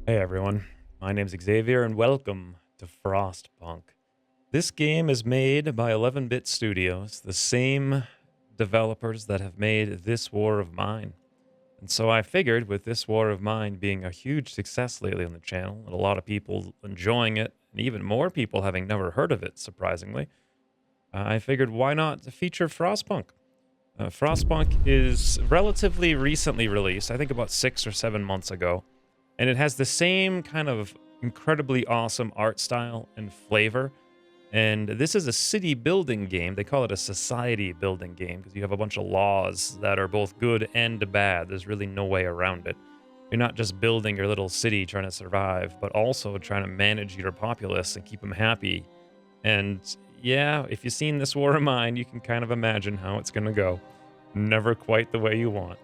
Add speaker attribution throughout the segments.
Speaker 1: Hey everyone, my name's Xavier and welcome to Frostpunk. This game is made by 11-Bit Studios, the same developers that have made This War of Mine. And so I figured with This War of Mine being a huge success lately on the channel, and a lot of people enjoying it, and even more people having never heard of it, surprisingly, I figured why not feature Frostpunk? Frostpunk is relatively recently released, I think about 6 or 7 months ago, and it has the same kind of incredibly awesome art style and flavor. And this is a city building game. They call it a society building game because you have a bunch of laws that are both good and bad. There's really no way around it. You're not just building your little city trying to survive, but also trying to manage your populace and keep them happy. And yeah, if you've seen This War of Mine, you can kind of imagine how it's going to go. Never quite the way you want.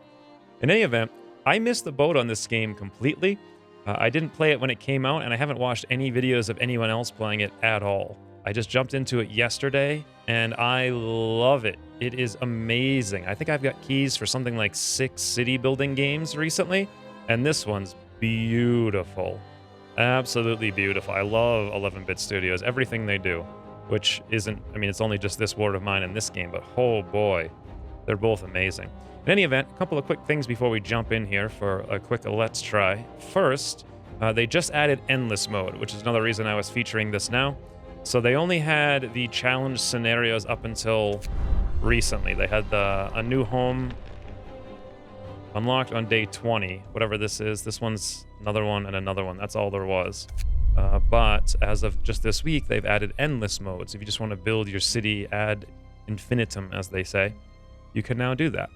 Speaker 1: In any event, I missed the boat on this game completely. I didn't play it when it came out, and I haven't watched any videos of anyone else playing it at all. I just jumped into it yesterday, and I love it. It is amazing. I think I've got keys for something like 6 city building games recently, and this one's beautiful. Absolutely beautiful. I love 11-Bit Studios, everything they do, which isn't, I mean, it's only just This War of Mine in this game, but oh boy, they're both amazing. In any event, a couple of quick things before we jump in here for a quick let's try. First, they just added endless mode, which is another reason I was featuring this now. So they only had the challenge scenarios up until recently. They had a new home unlocked on day 20, whatever this is. This one's another one and another one. That's all there was. But as of just this week, they've added endless modes. If you just want to build your city ad infinitum, as they say, you can now do that.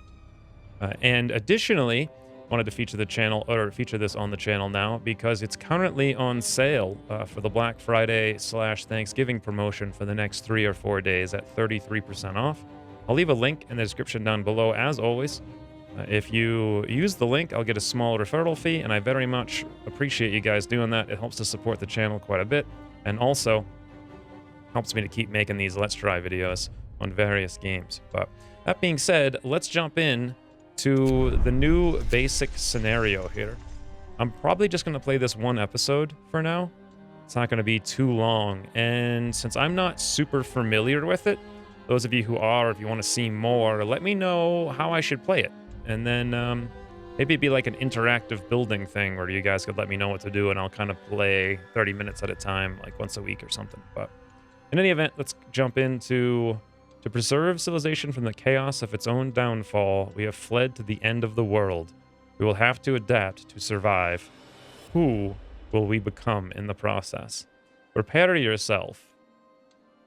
Speaker 1: And additionally, wanted to feature this on the channel now because it's currently on sale for the Black Friday / Thanksgiving promotion for the next 3 or 4 days at 33% off. I'll leave a link in the description down below, as always. If you use the link, I'll get a small referral fee, and I very much appreciate you guys doing that. It helps to support the channel quite a bit, and also helps me to keep making these Let's Try videos on various games. But that being said, let's jump in to the new basic scenario here. I'm probably just going to play this one episode for now. It's not going to be too long, and since I'm not super familiar with it, those of you who are, if you want to see more, let me know how I should play it. And then maybe it'd be like an interactive building thing where you guys could let me know what to do, and I'll kind of play 30 minutes at a time, like once a week or something. But in any event, let's jump into... To preserve civilization from the chaos of its own downfall, we have fled to the end of the world. We will have to adapt to survive. Who will we become in the process? Prepare yourself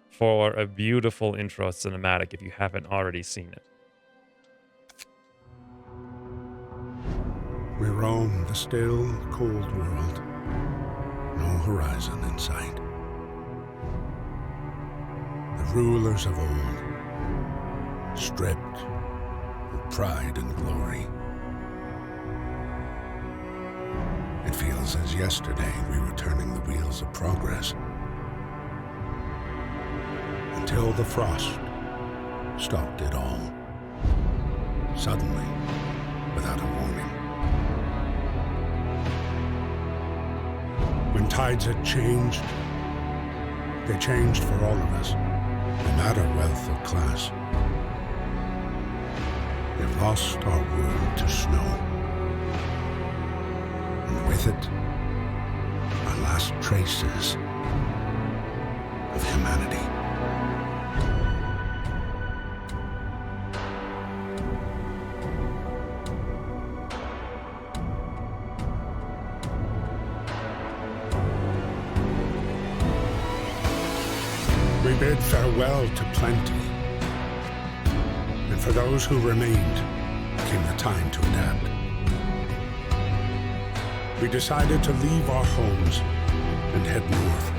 Speaker 1: for a beautiful intro cinematic if you haven't already seen it.
Speaker 2: We roam the still, cold world. No horizon in sight. The rulers of old, stripped of pride and glory. It feels as yesterday we were turning the wheels of progress. Until the frost stopped it all. Suddenly, without a warning. When tides had changed, they changed for all of us. No matter wealth or class. We've lost our world to snow. And with it, our last traces of humanity. We bid farewell to plenty, and for those who remained, came the time to adapt. We decided to leave our homes and head north.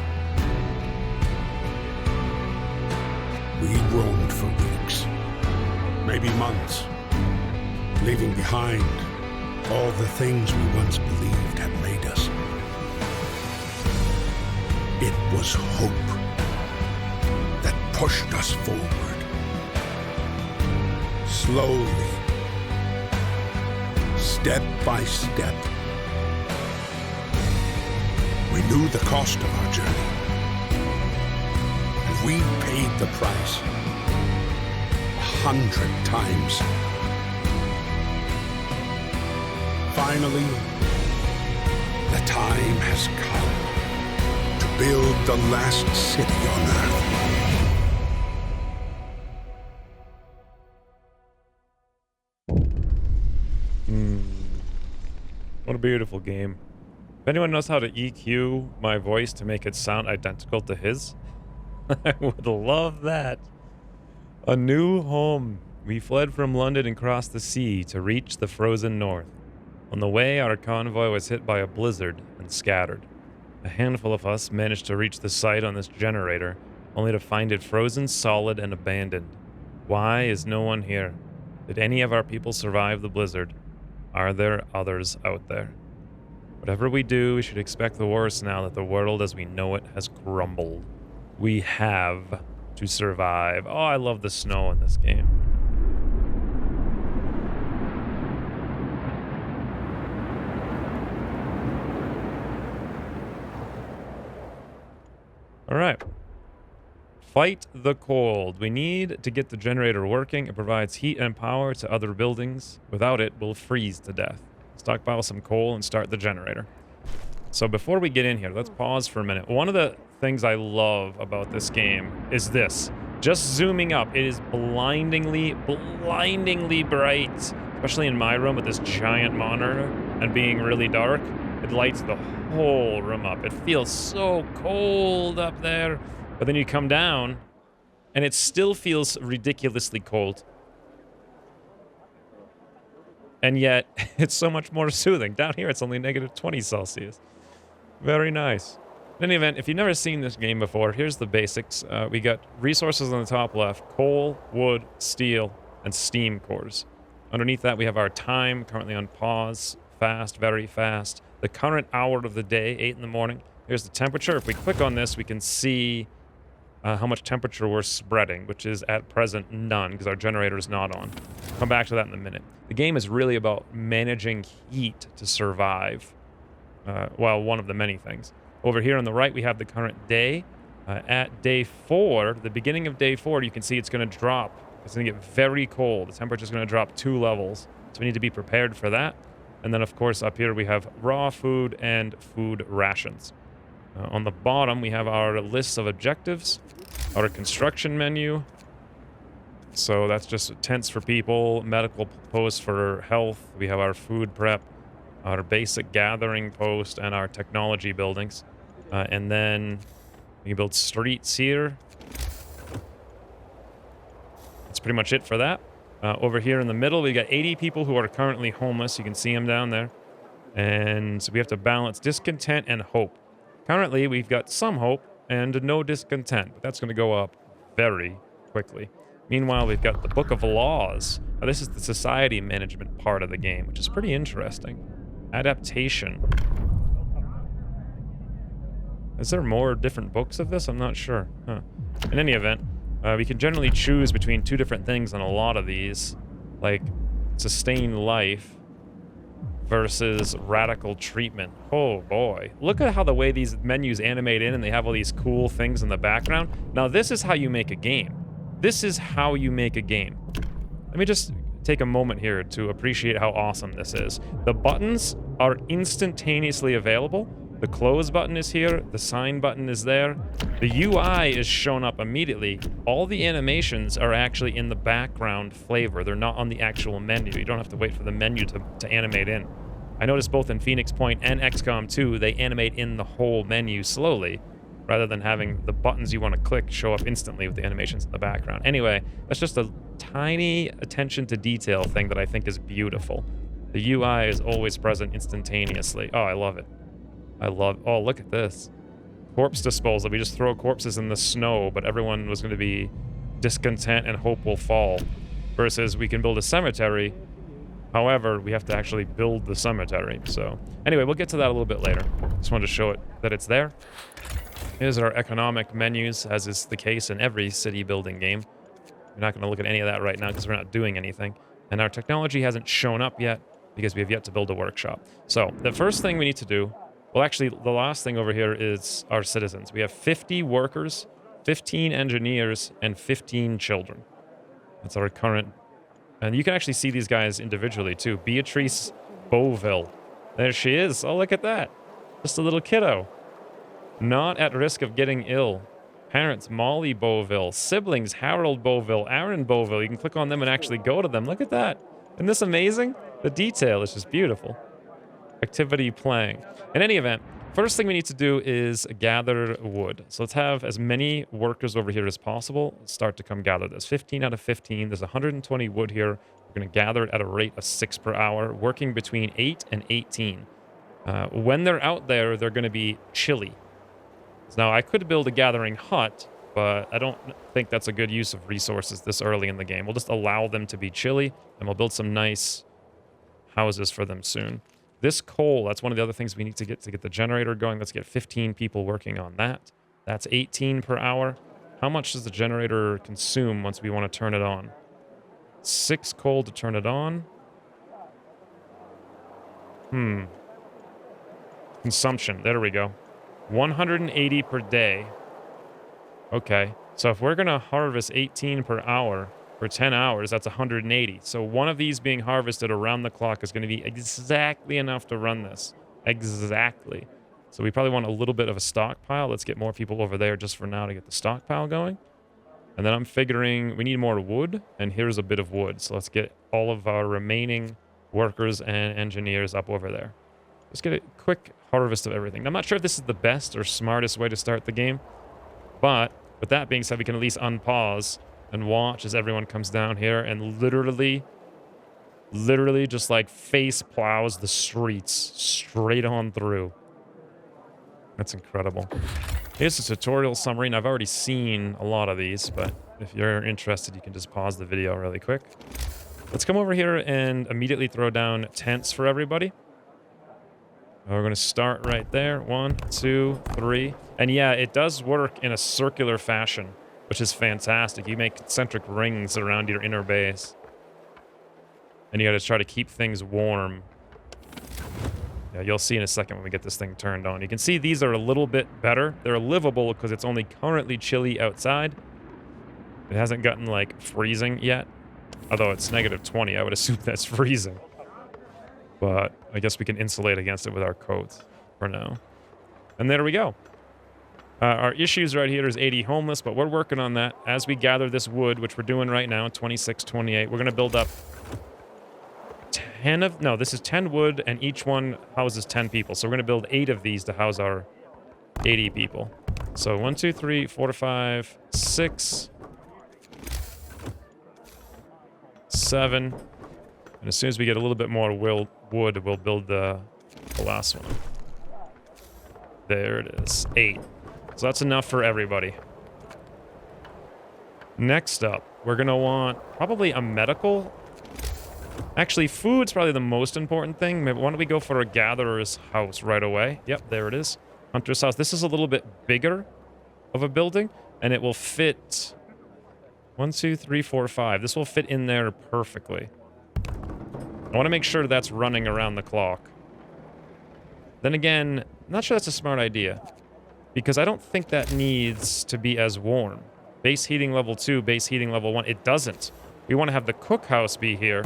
Speaker 2: We roamed for weeks, maybe months, leaving behind all the things we once believed had made us. It was hope that pushed us forward. Slowly, step by step, We knew the cost of our journey, and we paid the price 100 times. Finally, the time has come to build the last city on Earth.
Speaker 1: What a beautiful game. If anyone knows how to EQ my voice to make it sound identical to his, I would love that. A new home. We fled from London and crossed the sea to reach the frozen north. On the way, our convoy was hit by a blizzard and scattered. A handful of us managed to reach the site on this generator, only to find it frozen solid and abandoned. Why is no one here? Did any of our people survive the blizzard? Are there others out there? Whatever we do, we should expect the worst now that the world as we know it has crumbled. We have to survive. Oh, I love the snow in this game. All right. Fight the cold. We need to get the generator working. It provides heat and power to other buildings. Without it, we'll freeze to death. Stockpile some coal and start the generator. So before we get in here, let's pause for a minute. One of the things I love about this game is this. Just zooming up, it is blindingly bright. Especially in my room with this giant monitor and being really dark. It lights the whole room up. It feels so cold up there. But then you come down, and it still feels ridiculously cold. And yet, it's so much more soothing. Down here, it's only negative 20 Celsius. Very nice. In any event, if you've never seen this game before, here's the basics. We got resources on the top left. Coal, wood, steel, and steam cores. Underneath that, we have our time, currently on pause. Fast, very fast. The current hour of the day, 8 in the morning. Here's the temperature. If we click on this, we can see how much temperature we're spreading, which is at present none, because our generator is not on. Come back to that in a minute. The game is really about managing heat to survive. Well, one of the many things. Over here on the right, we have the current day. At day 4, the beginning of day 4, you can see it's going to drop. It's going to get very cold. The temperature is going to drop 2 levels. So we need to be prepared for that. And then, of course, up here we have raw food and food rations. On the bottom, we have our lists of objectives, our construction menu. So that's just tents for people, medical posts for health. We have our food prep, our basic gathering post, and our technology buildings. And then we can build streets here. That's pretty much it for that. Over here in the middle, we got 80 people who are currently homeless. You can see them down there. And so we have to balance discontent and hope. Currently, we've got some hope and no discontent, but that's going to go up very quickly. Meanwhile, we've got the Book of Laws. Now, this is the society management part of the game, which is pretty interesting. Adaptation. Is there more different books of this? I'm not sure. In any event, we can generally choose between 2 different things on a lot of these, like sustain life versus radical treatment. Oh boy. Look at how the way these menus animate in and they have all these cool things in the background. Now this is how you make a game. This is how you make a game. Let me just take a moment here to appreciate how awesome this is. The buttons are instantaneously available. The close button is here. The sign button is there. The UI is shown up immediately. All the animations are actually in the background flavor. They're not on the actual menu. You don't have to wait for the menu to animate in. I noticed both in Phoenix Point and XCOM 2, they animate in the whole menu slowly, rather than having the buttons you want to click show up instantly with the animations in the background. Anyway, that's just a tiny attention to detail thing that I think is beautiful. The UI is always present instantaneously. Oh, I love it. Oh, look at this. Corpse disposal. We just throw corpses in the snow, but everyone was going to be discontent and hope will fall. Versus we can build a cemetery. However, we have to actually build the cemetery. So anyway, we'll get to that a little bit later. Just wanted to show it that it's there. Here's our economic menus, as is the case in every city building game. We're not going to look at any of that right now because we're not doing anything. And our technology hasn't shown up yet because we have yet to build a workshop. So the first thing we need to do, Well, actually, the last thing over here is our citizens. We have 50 workers, 15 engineers, and 15 children. That's our current... And you can actually see these guys individually, too. Beatrice Beauville. There she is. Oh, look at that. Just a little kiddo. Not at risk of getting ill. Parents, Molly Beauville. Siblings, Harold Beauville, Aaron Beauville. You can click on them and actually go to them. Look at that. Isn't this amazing? The detail is just beautiful. Activity playing. In any event, first thing we need to do is gather wood. So let's have as many workers over here as possible start to come gather this. 15 out of 15. There's 120 wood here. We're going to gather it at a rate of 6 per hour, working between 8 and 18. When they're out there, they're going to be chilly. Now, I could build a gathering hut, but I don't think that's a good use of resources this early in the game. We'll just allow them to be chilly, and we'll build some nice houses for them soon. This coal, that's one of the other things we need to get the generator going. Let's get 15 people working on that. That's 18 per hour. How much does the generator consume once we want to turn it on? 6 coal to turn it on. Consumption, there we go. 180 per day. Okay, so if we're going to harvest 18 per hour for 10 hours, that's 180. So one of these being harvested around the clock is going to be exactly enough to run this. Exactly. So we probably want a little bit of a stockpile. Let's get more people over there just for now to get the stockpile going. And then I'm figuring we need more wood, and here's a bit of wood. So let's get all of our remaining workers and engineers up over there. Let's get a quick harvest of everything. Now, I'm not sure if this is the best or smartest way to start the game, but with that being said, we can at least unpause and watch as everyone comes down here and literally just like face plows the streets straight on through. That's incredible. Here's a tutorial summary, and I've already seen a lot of these, but if you're interested, you can just pause the video really quick. Let's come over here and immediately throw down tents for everybody. We're going to start right there. 1, 2, 3. And yeah, it does work in a circular fashion, which is fantastic. You make concentric rings around your inner base. And you got to try to keep things warm. Yeah, you'll see in a second when we get this thing turned on. You can see these are a little bit better. They're livable because it's only currently chilly outside. It hasn't gotten, like, freezing yet. Although it's -20, I would assume that's freezing. But I guess we can insulate against it with our coats for now. And there we go. Our issues right here is 80 homeless, but we're working on that. As we gather this wood, which we're doing right now, 26, 28, we're going to build up 10 of... No, this is 10 wood, and each one houses 10 people. So we're going to build 8 of these to house our 80 people. So 1, 2, 3, 4, 5, 6, 7... And as soon as we get a little bit more wood, we'll build the last one. There it is. 8. So that's enough for everybody. Next up, we're going to want probably a medical. Actually, food's probably the most important thing. Maybe, why don't we go for a gatherer's house right away? Yep, there it is. Hunter's house. This is a little bit bigger of a building, and it will fit 1, 2, 3, 4, 5. This will fit in there perfectly. I want to make sure that's running around the clock. Then again, I'm not sure that's a smart idea, because I don't think that needs to be as warm. Base heating level 2, base heating level 1, it doesn't. We want to have the cookhouse be here,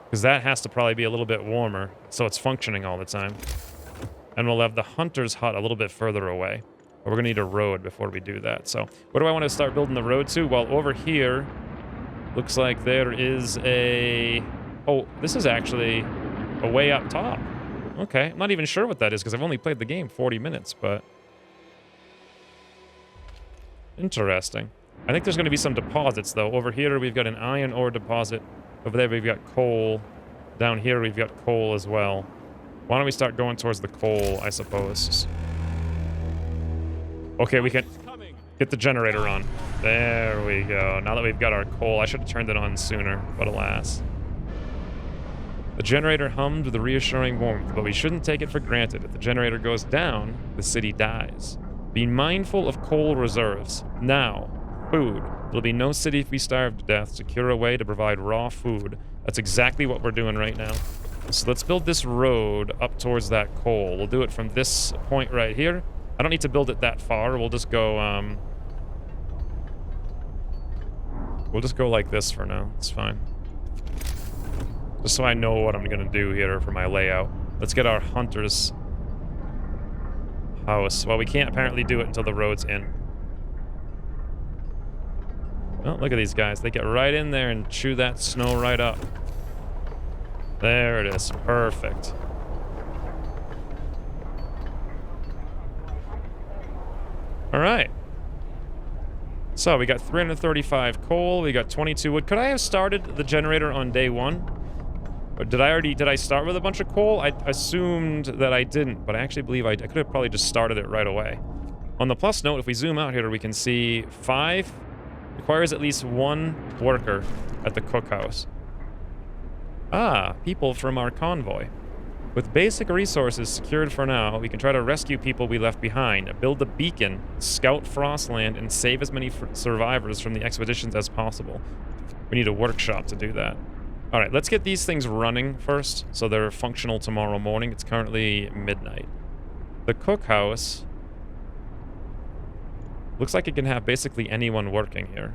Speaker 1: because that has to probably be a little bit warmer, so it's functioning all the time. And we'll have the hunter's hut a little bit further away. But we're going to need a road before we do that. So where do I want to start building the road to? Well, over here, looks like there is a... Oh, this is actually a way up top. Okay, I'm not even sure what that is because I've only played the game 40 minutes, but... Interesting. I think there's going to be some deposits, though. Over here, we've got an iron ore deposit. Over there, we've got coal. Down here, we've got coal as well. Why don't we start going towards the coal, I suppose? Okay, we can get the generator on. There we go. Now that we've got our coal, I should have turned it on sooner, but alas. The generator hummed with a reassuring warmth, but we shouldn't take it for granted. If the generator goes down, the city dies. Be mindful of coal reserves. Now, food. There'll be no city if we starve to death. Secure a way to provide raw food. That's exactly what we're doing right now. So let's build this road up towards that coal. We'll do it from this point right here. I don't need to build it that far. We'll just go, like this for now. It's fine. Just so I know what I'm gonna do here for my layout. Let's get our hunter's house. Well, we can't apparently do it until the road's in. Oh, look at these guys. They get right in there and chew that snow right up. There it is. Perfect. All right. So we got 335 coal. We got 22 wood. Could I have started the generator on day 1? Or did I start with a bunch of coal? I assumed that I didn't, but I actually believe I could have probably just started it right away. On the plus note, if we zoom out here, we can see 5 requires at least 1 worker at the cookhouse. Ah, people from our convoy. With basic resources secured for now, we can try to rescue people we left behind, build a beacon, scout Frostland, and save as many survivors from the expeditions as possible. We need a workshop to do that. Alright, let's get these things running first, so they're functional tomorrow morning. It's currently midnight. The cookhouse looks like it can have basically anyone working here.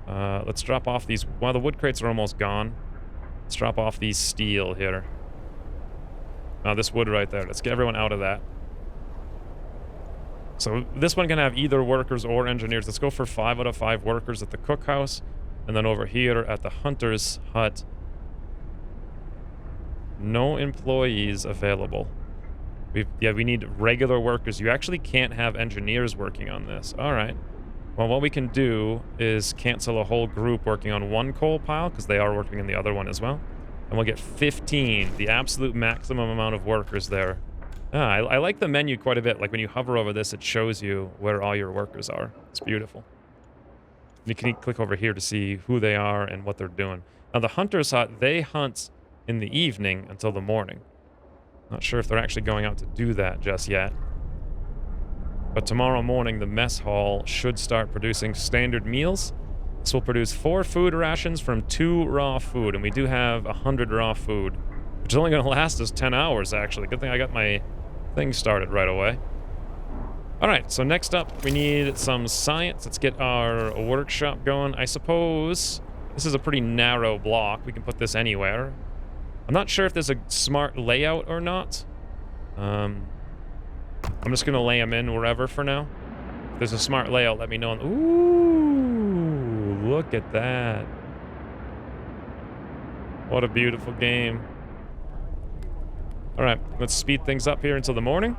Speaker 1: Let's drop off these... Well, the wood crates are almost gone. Let's drop off these steel here. Oh, this wood right there. Let's get everyone out of that. So this one can have either workers or engineers. Let's go for 5 out of 5 workers at the cookhouse. And then over here at the hunter's hut, no employees available. We need regular workers. You actually can't have engineers working on this. All right. Well, what we can do is cancel a whole group working on one coal pile, because they are working in the other one as well. And we'll get 15, the absolute maximum amount of workers there. I like the menu quite a bit. Like when you hover over this, it shows you where all your workers are. It's beautiful. You can click over here to see who they are and what they're doing. Now, the hunter's hut, they hunt in the evening until the morning. Not sure if they're actually going out to do that just yet. But tomorrow morning, the mess hall should start producing standard meals. This will produce 4 food rations from 2 raw food, and we do have 100 raw food, which is only going to last us 10 hours, actually. Good thing I got my thing started right away. All right, so next up, we need some science. Let's get our workshop going. I suppose this is a pretty narrow block. We can put this anywhere. I'm not sure if there's a smart layout or not. I'm just going to lay them in wherever for now. If there's a smart layout, let me know. Ooh, look at that. What a beautiful game. All right, let's speed things up here until the morning.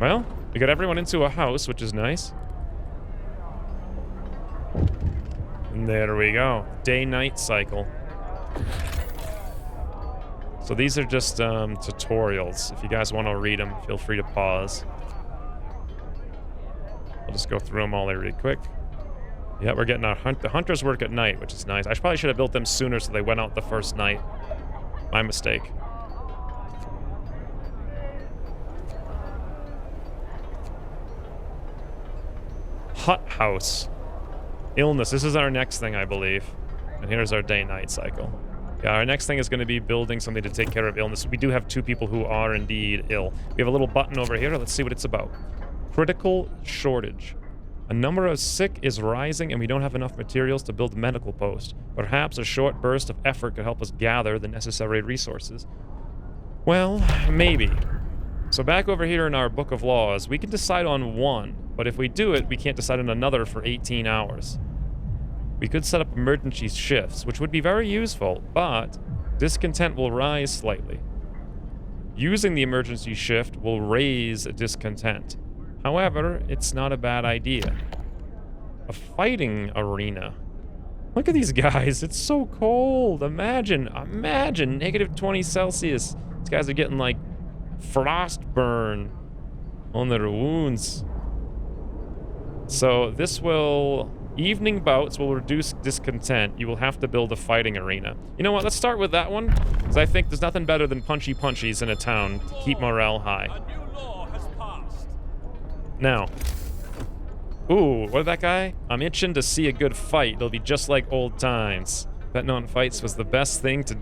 Speaker 1: Well, we got everyone into a house, which is nice. And there we go. Day-night cycle. So these are just tutorials. If you guys want to read them, feel free to pause. I'll just go through them all really quick. Yeah, we're getting our the hunters work at night, which is nice. I probably should have built them sooner so they went out the first night. My mistake. Hut house. Illness. This is our next thing, I believe. And here's our day-night cycle. Yeah, our next thing is going to be building something to take care of illness. We do have 2 people who are indeed ill. We have a little button over here. Let's see what it's about. Critical shortage. A number of sick is rising and we don't have enough materials to build a medical post. Perhaps a short burst of effort could help us gather the necessary resources. Well, maybe. So back over here in our Book of Laws, we can decide on 1, but if we do it, we can't decide on another for 18 hours. We could set up emergency shifts, which would be very useful, but discontent will rise slightly. Using the emergency shift will raise discontent. However, it's not a bad idea. A fighting arena. Look at these guys. It's so cold. Imagine negative 20 Celsius. These guys are getting like frostburn on their wounds. So this will... Evening bouts will reduce discontent. You will have to build a fighting arena. You know what? Let's start with that one, because I think there's nothing better than punchy punchies in a town to keep morale high.
Speaker 3: A new law has passed.
Speaker 1: Now. Ooh, what is that guy? I'm itching to see a good fight. It'll be just like old times. Betting on fights was the best thing to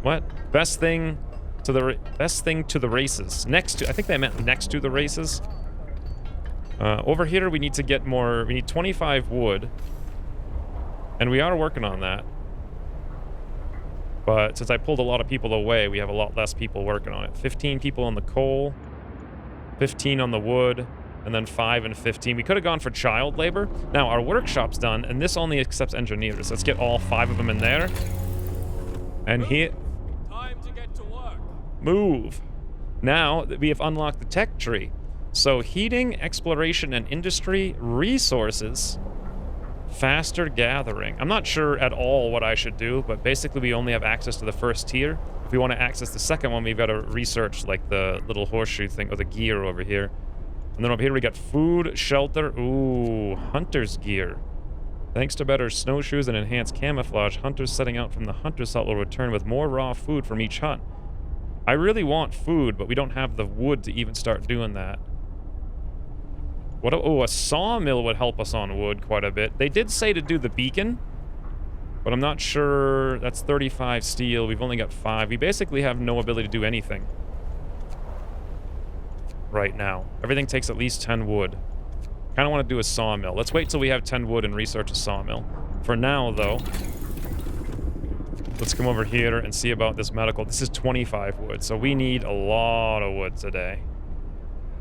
Speaker 1: what? Best thing to the races. Next to, I think they meant next to the races. Over here we need to get more, we need 25 wood. And we are working on that. But since I pulled a lot of people away, we have a lot less people working on it. 15 people on the coal, 15 on the wood, and then 5 and 15. We could have gone for child labor. Now, our workshop's done, and this only accepts engineers. Let's get all 5 of them in there. And here...
Speaker 3: Time to get to work.
Speaker 1: Move. Now that we have unlocked the tech tree. So heating, exploration, and industry, resources, faster gathering. I'm not sure at all what I should do, but basically we only have access to the first tier. If we want to access the second one, we've got to research like the little horseshoe thing, or the gear over here. And then over here we got food, shelter, ooh, hunter's gear. Thanks to better snowshoes and enhanced camouflage, hunters setting out from the hunter's hut will return with more raw food from each hunt. I really want food, but we don't have the wood to even start doing that. What? Oh, a sawmill would help us on wood quite a bit. They did say to do the beacon, but I'm not sure. That's 35 steel. We've only got 5. We basically have no ability to do anything right now. Everything takes at least 10 wood. Kind of want to do a sawmill. Let's wait till we have 10 wood and research a sawmill. For now, though, let's come over here and see about this medical. This is 25 wood, so we need a lot of wood today.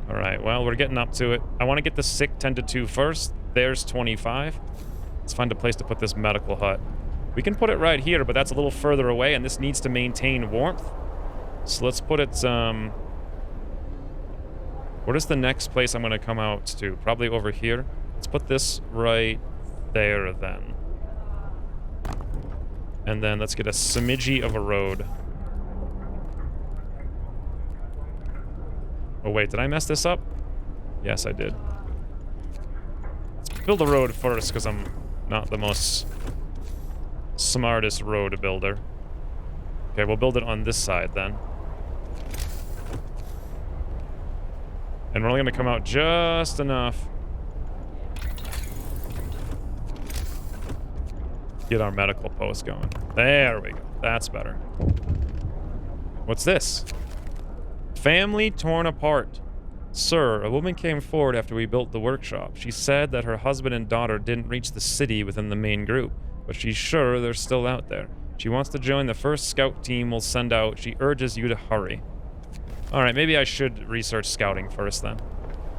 Speaker 1: All right, well, we're getting up to it. I want to get the sick 10 to 2 first. There's 25. Let's find a place to put this medical hut. We can put it right here, but that's a little further away, and this needs to maintain warmth. So let's put it, what is the next place I'm going to come out to? Probably over here. Let's put this right there, then. And then let's get a smidgy of a road. Oh, wait, did I mess this up? Yes, I did. Let's build a road first, because I'm not the most smartest road builder. Okay, we'll build it on this side, then. And we're only going to come out just enough. Get our medical post going. There we go. That's better. What's this? Family torn apart. Sir, a woman came forward after we built the workshop. She said that her husband and daughter didn't reach the city within the main group, but she's sure they're still out there. She wants to join the first scout team we'll send out. She urges you to hurry. Alright, maybe I should research scouting first then.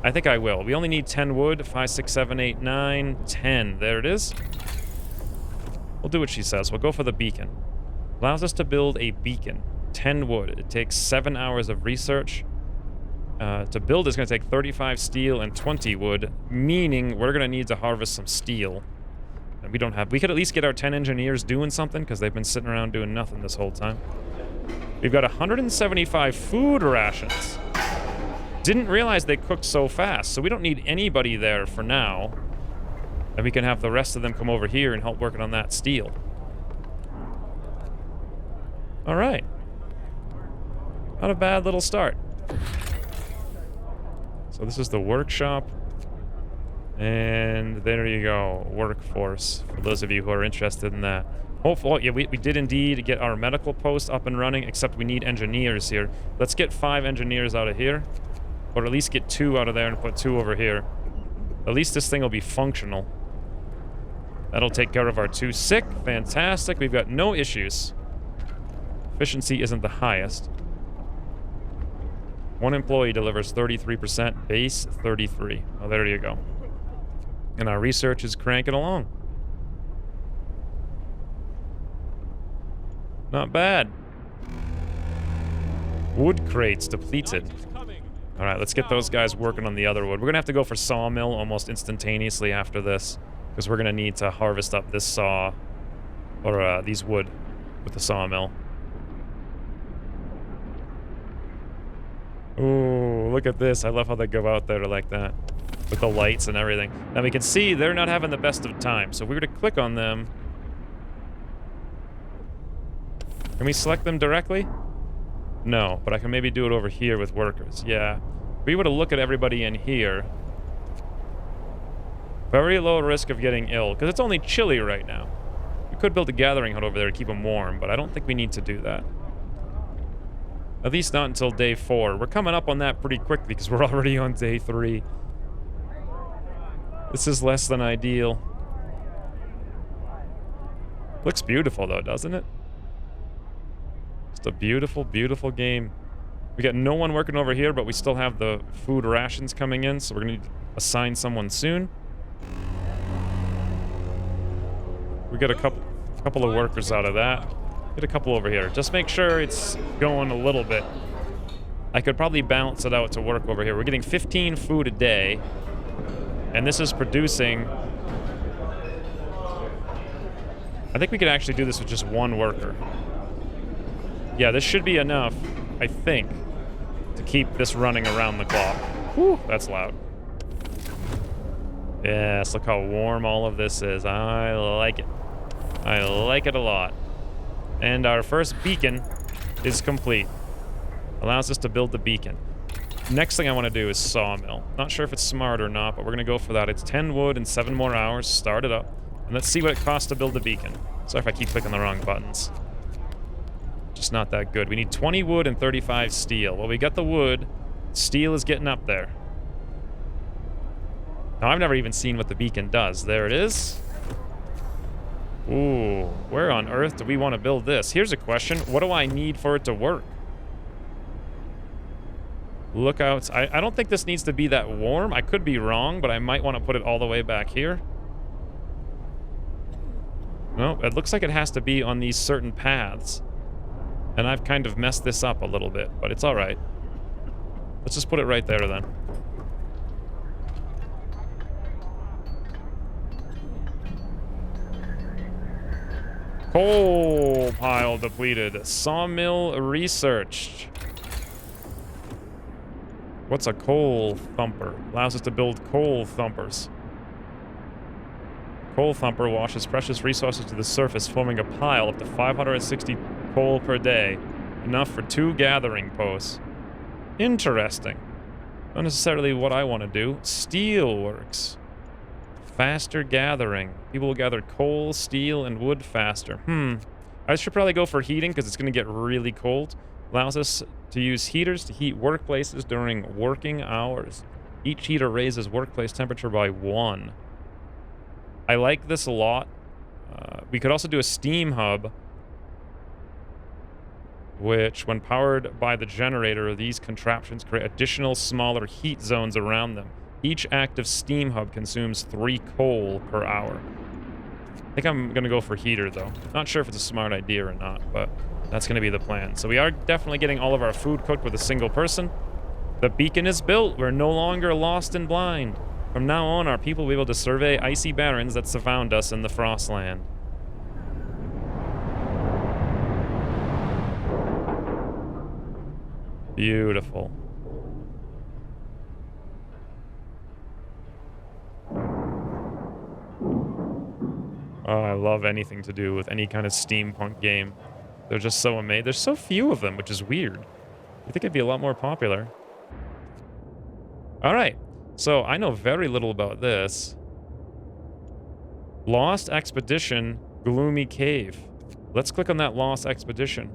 Speaker 1: I think I will. We only need 10 wood. 5, 6, 7, 8, 9, 10. There it is. We'll do what she says. We'll go for the beacon. Allows us to build a beacon. 10 wood. It takes 7 hours of research. To build it's going to take 35 steel and 20 wood, meaning we're going to need to harvest some steel. And we don't have... We could at least get our 10 engineers doing something, because they've been sitting around doing nothing this whole time. We've got 175 food rations. Didn't realize they cooked so fast, so we don't need anybody there for now. And we can have the rest of them come over here and help working on that steel. All right. Not a bad little start. So this is the workshop. And there you go. Workforce. For those of you who are interested in that. Hopefully, yeah, we did indeed get our medical post up and running, except we need engineers here. Let's get 5 engineers out of here. Or at least get 2 out of there and put 2 over here. At least this thing will be functional. That'll take care of our 2 sick. Fantastic. We've got no issues. Efficiency isn't the highest. 1 employee delivers 33%. Base, 33. Oh, there you go. And our research is cranking along. Not bad. Wood crates depleted. Alright, let's get those guys working on the other wood. We're going to have to go for sawmill almost instantaneously after this, because we're going to need to harvest up this saw, or these wood with the sawmill. Ooh, look at this. I love how they go out there like that, with the lights and everything. Now we can see they're not having the best of time, so if we were to click on them... Can we select them directly? No, but I can maybe do it over here with workers. Yeah. If we were to look at everybody in here... Very low risk of getting ill, because it's only chilly right now. We Could build a gathering hut over there to keep them warm, but I don't think we need to do that. At least not until day 4. We're coming up on that pretty quickly because we're already on day 3. This is less than ideal. Looks beautiful though, doesn't it? Just a beautiful, beautiful game. We got no one working over here, but we still have the food rations coming in, so we're gonna need to assign someone soon. We got a couple of workers out of that. Get a couple over here. Just make sure it's going a little bit. I could probably balance it out to work over here. We're getting 15 food a day, and this is producing... I think we could actually do this with just one worker. Yeah, this should be enough, I think, to keep this running around the clock. Whew, that's loud. Yes, look how warm all of this is. I like it. I like it a lot. And our first beacon is complete. Allows us to build the beacon. Next thing I want to do is sawmill. Not sure if it's smart or not, but we're going to go for that. It's 10 wood and 7 more hours. Start it up. And let's see what it costs to build the beacon. Sorry if I keep clicking the wrong buttons. Just not that good. We need 20 wood and 35 steel. Well, we got the wood. Steel is getting up there. Now, I've never even seen what the beacon does. There it is. Ooh, where on earth do we want to build this? Here's a question. What do I need for it to work? Lookouts. I don't think this needs to be that warm. I could be wrong, but I might want to put it all the way back here. No, it looks like it has to be on these certain paths. And I've kind of messed this up a little bit, but it's all right. Let's just put it right there then. Coal pile depleted. Sawmill researched. What's a coal thumper? Allows us to build coal thumpers. Coal thumper washes precious resources to the surface, forming a pile up to 560 coal per day. Enough for 2 gathering posts. Interesting. Not necessarily what I want to do. Steelworks. Faster gathering. People will gather coal, steel, and wood faster. I should probably go for heating because it's going to get really cold. Allows us to use heaters to heat workplaces during working hours. Each heater raises workplace temperature by 1. I like this a lot. We could also do a steam hub, which, when powered by the generator, these contraptions create additional smaller heat zones around them. Each active steam hub consumes 3 coal per hour. I think I'm going to go for heater, though. Not sure if it's a smart idea or not, but that's going to be the plan. So we are definitely getting all of our food cooked with a single person. The beacon is built. We're no longer lost and blind. From now on, our people will be able to survey icy barrens that surround us in the Frostland. Beautiful. Oh, I love anything to do with any kind of steampunk game. They're just so amazing. There's so few of them, which is weird. I think it'd be a lot more popular. All right. So I know very little about this. Lost Expedition, Gloomy Cave. Let's click on that Lost Expedition.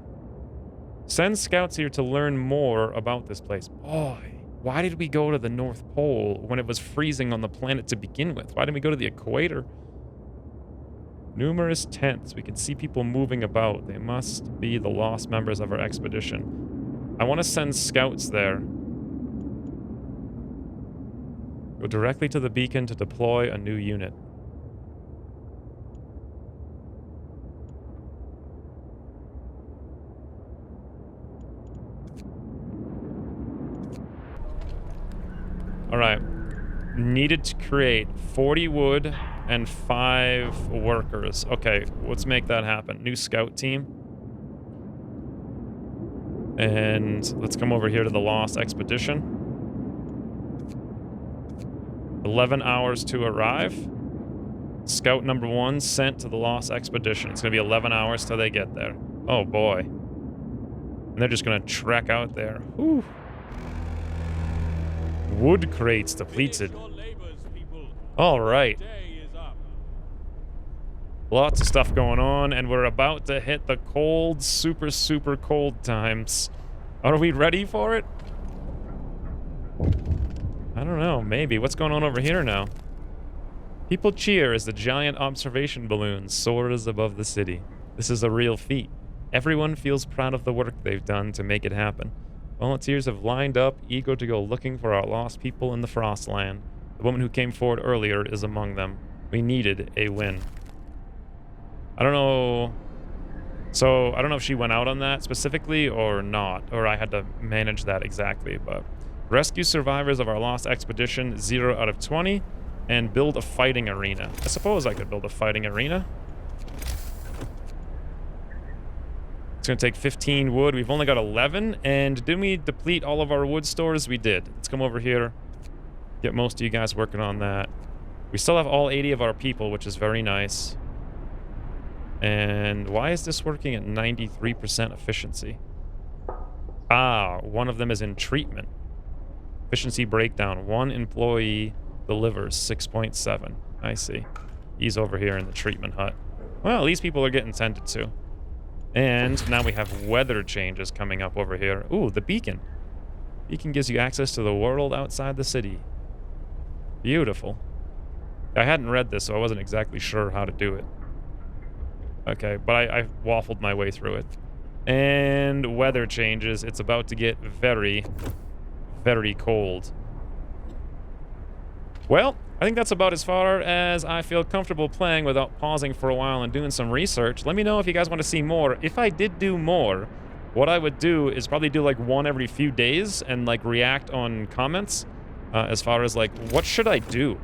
Speaker 1: Send scouts here to learn more about this place. Boy, why did we go to the North Pole when it was freezing on the planet to begin with? Why didn't we go to the equator? Numerous tents. We can see people moving about. They must be the lost members of our expedition. I want to send scouts there. Go directly to the beacon to deploy a new unit. All right. Needed to create 40 wood and 5 workers. Okay, let's make that happen. New scout team. And let's come over here to the Lost Expedition. 11 hours to arrive. Scout number 1 sent to the Lost Expedition. It's going to be 11 hours till they get there. Oh, boy. And they're just going to trek out there. Whew. Wood crates depleted. All right. Lots of stuff going on, and we're about to hit the cold, super, super cold times. Are we ready for it? I don't know, maybe. What's going on over here now? People cheer as the giant observation balloon soars above the city. This is a real feat. Everyone feels proud of the work they've done to make it happen. Volunteers have lined up, eager to go looking for our lost people in the Frostland. The woman who came forward earlier is among them. We needed a win. I don't know... So, I don't know if she went out on that specifically or not, or I had to manage that exactly, but... Rescue survivors of our lost expedition, 0 out of 20, and build a fighting arena. I suppose I could build a fighting arena. It's going to take 15 wood. We've only got 11, and didn't we deplete all of our wood stores? We did. Let's come over here. Get most of you guys working on that. We still have all 80 of our people, which is very nice. And why is this working at 93% efficiency? Ah, one of them is in treatment. Efficiency breakdown. 1 employee delivers 6.7. I see. He's over here in the treatment hut. Well, at least people are getting tended to. And now we have weather changes coming up over here. Ooh, the beacon. Beacon gives you access to the world outside the city. Beautiful. I hadn't read this, so I wasn't exactly sure how to do it. Okay, but I waffled my way through it. And weather changes. It's about to get very, very cold. Well, I think that's about as far as I feel comfortable playing without pausing for a while and doing some research. Let me know if you guys want to see more. If I did do more, what I would do is probably do like one every few days and like react on comments as far as like, what should I do?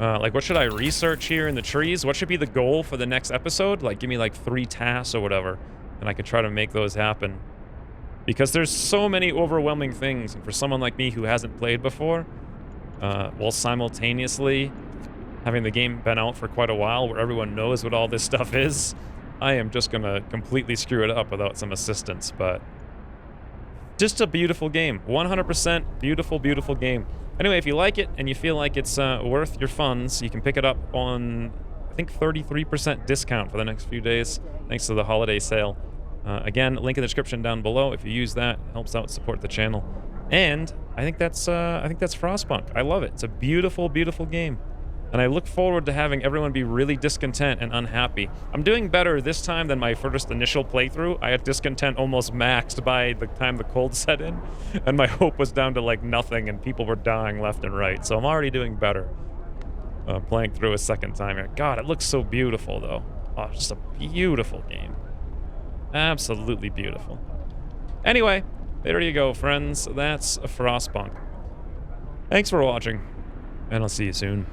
Speaker 1: Like, what should I research here in the trees? What should be the goal for the next episode? Like, give me like 3 tasks or whatever, and I could try to make those happen. Because there's so many overwhelming things, and for someone like me who hasn't played before, while simultaneously having the game been out for quite a while where everyone knows what all this stuff is, I am just gonna completely screw it up without some assistance, but just a beautiful game. 100% beautiful, beautiful game. Anyway, if you like it and you feel like it's worth your funds, you can pick it up on, I think, 33% discount for the next few days, thanks to the holiday sale. Again, link in the description down below. If you use that, it helps out support the channel. And I think that's Frostpunk. I love it. It's a beautiful, beautiful game. And I look forward to having everyone be really discontent and unhappy. I'm doing better this time than my first initial playthrough. I had discontent almost maxed by the time the cold set in, and my hope was down to like nothing, and people were dying left and right. So I'm already doing better playing through a second time here. God, it looks so beautiful, though. Oh, just a beautiful game. Absolutely beautiful. Anyway, there you go, friends. That's Frostpunk. Thanks for watching, and I'll see you soon.